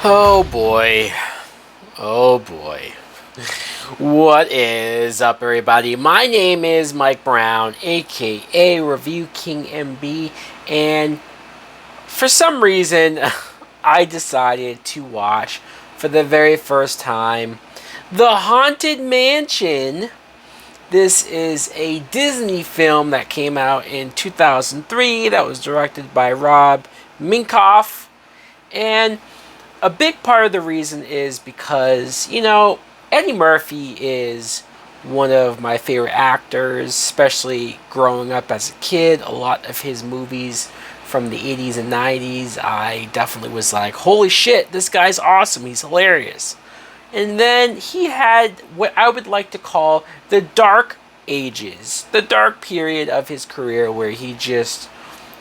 Oh boy. Oh boy. What is up, everybody? My name is Mike Brown, aka Review King MB, and for some reason, I decided to watch for the very first time The Haunted Mansion. This is a Disney film that came out in 2003 that was directed by Rob Minkoff, and a big part of the reason is because, Eddie Murphy is one of my favorite actors, especially growing up as a kid. A lot of his movies from the 80s and 90s, I definitely was like, holy shit, this guy's awesome, he's hilarious. And then he had what I would like to call the dark ages, the dark period of his career where he just,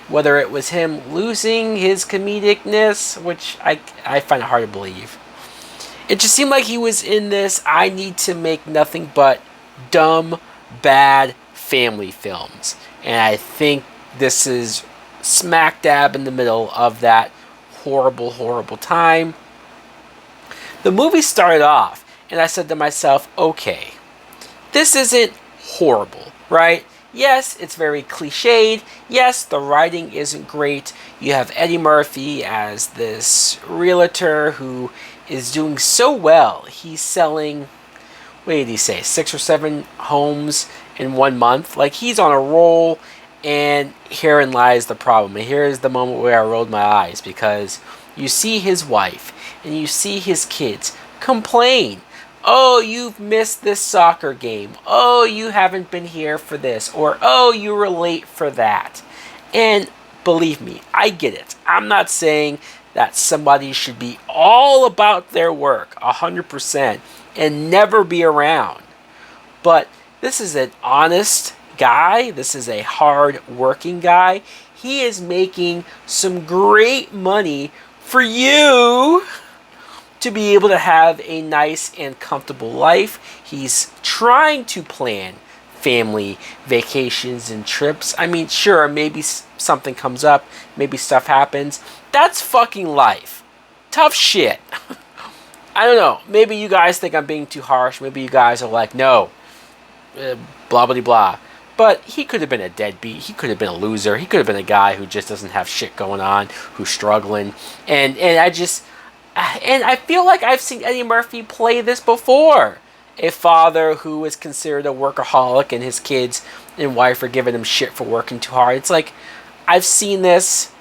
whether it was him losing his comedicness, which I find it hard to believe. It just seemed like he was in this I need to make nothing but dumb, bad family films. And I think this is smack dab in the middle of that horrible, horrible time. The movie started off, and I said to myself, okay, this isn't horrible, right? Yes, it's very cliched. Yes, the writing isn't great. You have Eddie Murphy as this realtor who is doing so well. He's selling, what did he say, 6 or 7 homes in 1 month. Like, he's on a roll, and herein lies the problem. And here is the moment where I rolled my eyes, because you see his wife and you see his kids complain. Oh, you've missed this soccer game. Oh, you haven't been here for this. Or, oh, you were late for that. And believe me, I get it. I'm not saying that somebody should be all about their work 100% and never be around. But this is an honest guy. This is a hard working guy. He is making some great money for you to be able to have a nice and comfortable life. He's trying to plan family vacations and trips. I mean, sure, maybe something comes up, maybe stuff happens. That's fucking life. Tough shit. I don't know. Maybe you guys think I'm being too harsh. Maybe you guys are like, no, blah, blah, blah. But he could have been a deadbeat. He could have been a loser. He could have been a guy who just doesn't have shit going on, who's struggling. And I feel like I've seen Eddie Murphy play this before. A father who is considered a workaholic and his kids and wife are giving him shit for working too hard. It's like, I've seen this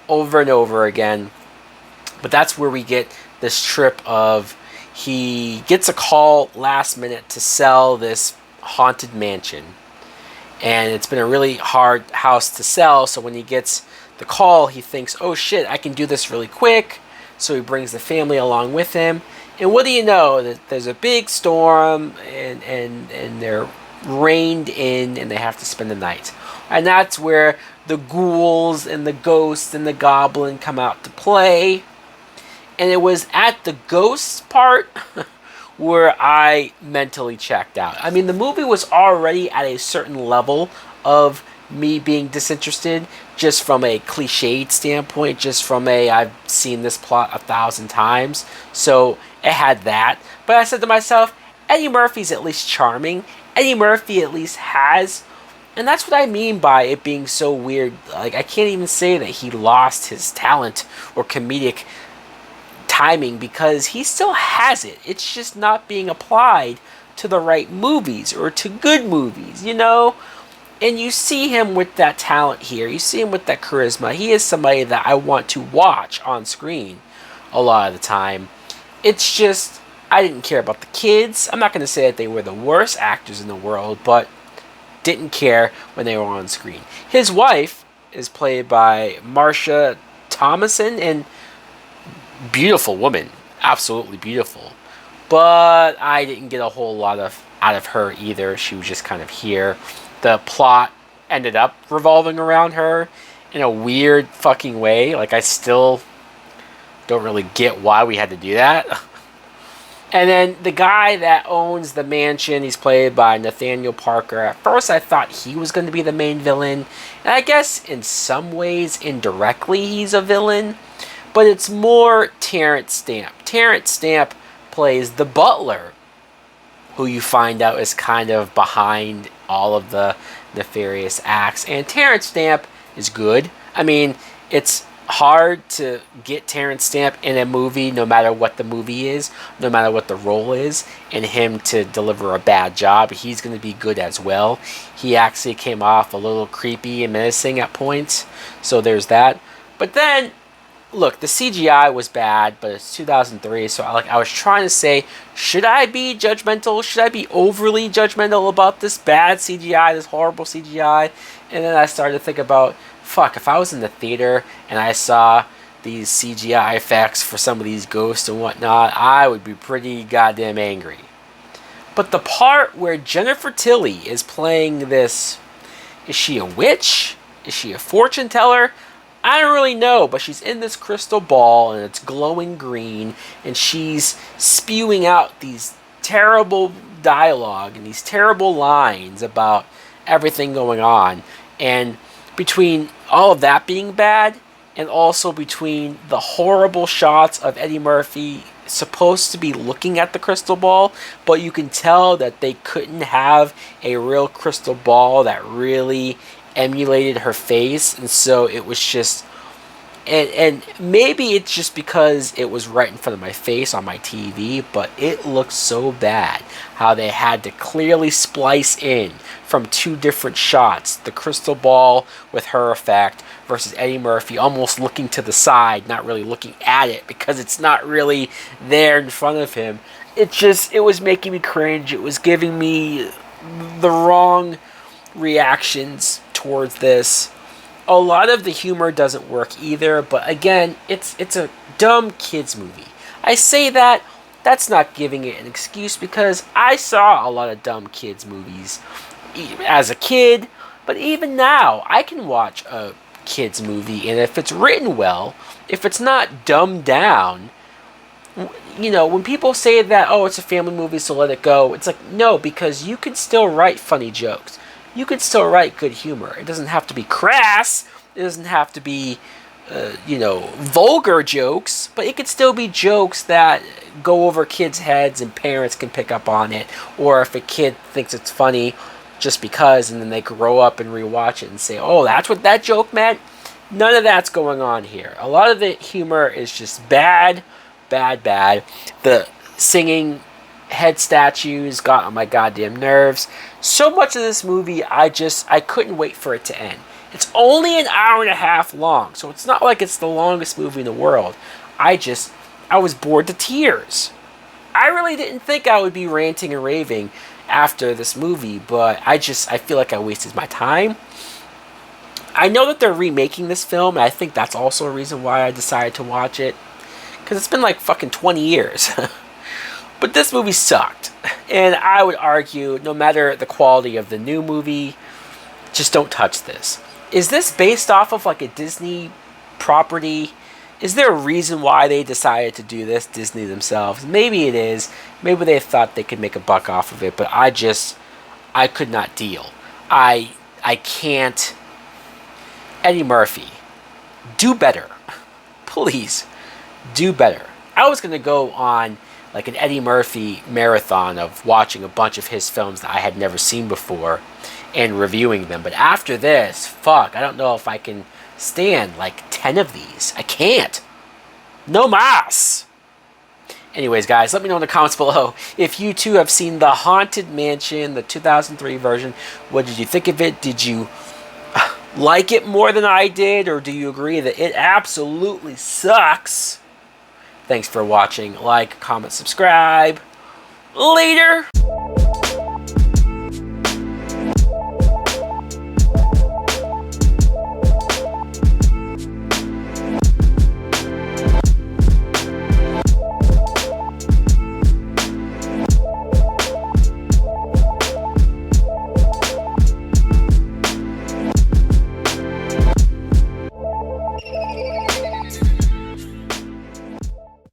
over and over again. But that's where we get this trip of he gets a call last minute to sell this haunted mansion. And it's been a really hard house to sell. So when he gets the call, he thinks, oh shit, I can do this really quick. So he brings the family along with him. And what do you know? There's a big storm and they're rained in and they have to spend the night. And that's where the ghouls and the ghosts and the goblin come out to play. And it was at the ghosts part where I mentally checked out. I mean, the movie was already at a certain level of me being disinterested, just from a cliched standpoint, just from I've seen this plot 1,000 times, so it had that. But I said to myself, Eddie Murphy's at least charming. Eddie Murphy at least has, and that's what I mean by it being so weird. Like, I can't even say that he lost his talent or comedic timing, because he still has it. It's just not being applied to the right movies or to good movies, And you see him with that talent here. You see him with that charisma. He is somebody that I want to watch on screen a lot of the time. It's just, I didn't care about the kids. I'm not going to say that they were the worst actors in the world, but didn't care when they were on screen. His wife is played by Marsha Thomason, and beautiful woman. Absolutely beautiful. But I didn't get a whole lot out of her either. She was just kind of here. The plot ended up revolving around her in a weird fucking way. Like, I still don't really get why we had to do that. And then the guy that owns the mansion, he's played by Nathaniel Parker. At first I thought he was going to be the main villain. And I guess in some ways, indirectly, he's a villain. but it's more Terrence Stamp. Terrence Stamp plays the butler, who you find out is kind of behind all of the nefarious acts. And Terrence Stamp is good. I mean, it's hard to get Terrence Stamp in a movie, no matter what the movie is, no matter what the role is, and him to deliver a bad job. He's going to be good as well. He actually came off a little creepy and menacing at points, so there's that. But then, look, the CGI was bad, but it's 2003, so I was trying to say, should I be judgmental? Should I be overly judgmental about this bad CGI, this horrible CGI? And then I started to think about, fuck, if I was in the theater and I saw these CGI effects for some of these ghosts and whatnot, I would be pretty goddamn angry. But the part where Jennifer Tilly is playing this, is she a witch? Is she a fortune teller? I don't really know, but she's in this crystal ball and it's glowing green, and she's spewing out these terrible dialogue and these terrible lines about everything going on. And between all of that being bad, and also between the horrible shots of Eddie Murphy supposed to be looking at the crystal ball, but you can tell that they couldn't have a real crystal ball that really emulated her face, and so it was just, and maybe it's just because it was right in front of my face on my TV, but it looked so bad how they had to clearly splice in from two different shots, the crystal ball with her effect versus Eddie Murphy almost looking to the side, not really looking at it because it's not really there in front of him. It was making me cringe. It was giving me the wrong reactions towards this. A lot of the humor doesn't work either, but again, it's a dumb kids movie. I say that's not giving it an excuse, because I saw a lot of dumb kids movies as a kid, but even now I can watch a kids movie, and if it's written well, if it's not dumbed down, you know, when people say that, oh, it's a family movie, so let it go, it's like, no, because you can still write funny jokes. You can still write good humor. It doesn't have to be crass. It doesn't have to be, vulgar jokes. But it could still be jokes that go over kids' heads and parents can pick up on it. Or if a kid thinks it's funny just because, and then they grow up and rewatch it and say, oh, that's what that joke meant? None of that's going on here. A lot of the humor is just bad, bad, bad. The singing head statues got on my goddamn nerves. So much of this movie, I couldn't wait for it to end. It's only an hour and a half long, so it's not like it's the longest movie in the world. I was bored to tears. I really didn't think I would be ranting and raving after this movie, but I feel like I wasted my time. I know that they're remaking this film, and I think that's also a reason why I decided to watch it, because it's been like fucking 20 years. But this movie sucked. And I would argue, no matter the quality of the new movie, just don't touch this. Is this based off of like a Disney property? Is there a reason why they decided to do this, Disney themselves? Maybe it is. Maybe they thought they could make a buck off of it, but I could not deal. I can't. Eddie Murphy, do better. Please, do better. I was going to go on like an Eddie Murphy marathon of watching a bunch of his films that I had never seen before and reviewing them. But after this, fuck, I don't know if I can stand like 10 of these. I can't. No mas. Anyways, guys, let me know in the comments below if you too have seen The Haunted Mansion, the 2003 version. What did you think of it? Did you like it more than I did, or do you agree that it absolutely sucks? Thanks for watching. Like, comment, subscribe. Later!